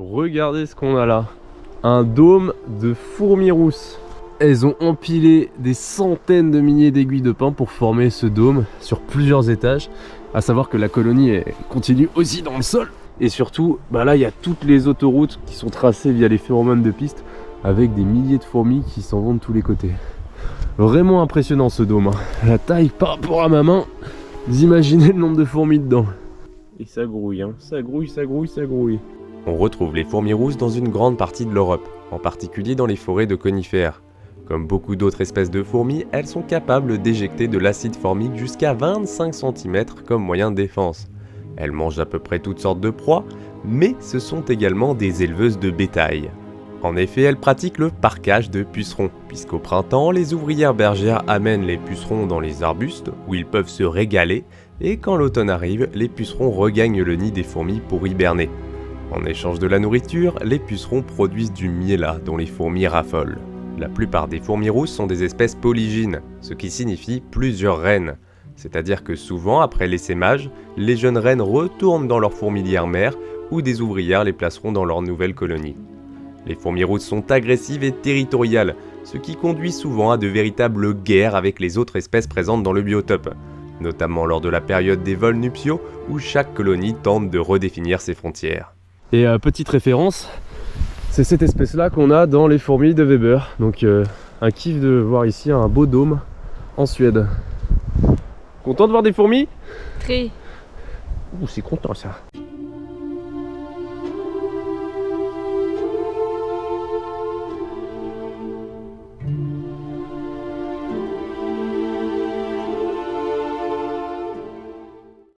Regardez ce qu'on a là. Un dôme de fourmis rousses. Elles ont empilé des centaines de milliers d'aiguilles de pin pour former ce dôme sur plusieurs étages. À savoir que la colonie continue aussi dans le sol. Et surtout, là il y a toutes les autoroutes qui sont tracées via les phéromones de piste avec des milliers de fourmis qui s'en vont de tous les côtés. Vraiment impressionnant ce dôme, hein. La taille par rapport à ma main, vous imaginez le nombre de fourmis dedans. Et ça grouille, hein. Ça grouille, ça grouille, ça grouille. On retrouve les fourmis rousses dans une grande partie de l'Europe, en particulier dans les forêts de conifères. Comme beaucoup d'autres espèces de fourmis, elles sont capables d'éjecter de l'acide formique jusqu'à 25 cm comme moyen de défense. Elles mangent à peu près toutes sortes de proies, mais ce sont également des éleveuses de bétail. En effet, elles pratiquent le parcage de pucerons, puisqu'au printemps, les ouvrières bergères amènent les pucerons dans les arbustes, où ils peuvent se régaler, et quand l'automne arrive, les pucerons regagnent le nid des fourmis pour hiberner. En échange de la nourriture, les pucerons produisent du miella dont les fourmis raffolent. La plupart des fourmis rousses sont des espèces polygynes, ce qui signifie plusieurs reines. C'est-à-dire que souvent, après l'essaimage, les jeunes reines retournent dans leur fourmilière mère, où des ouvrières les placeront dans leur nouvelle colonie. Les fourmis rousses sont agressives et territoriales, ce qui conduit souvent à de véritables guerres avec les autres espèces présentes dans le biotope, notamment lors de la période des vols nuptiaux où chaque colonie tente de redéfinir ses frontières. Et petite référence, c'est cette espèce là qu'on a dans les fourmis de Weber. Donc un kiff de voir ici un beau dôme en Suède. Content de voir des fourmis? Très. Ouh, c'est content ça.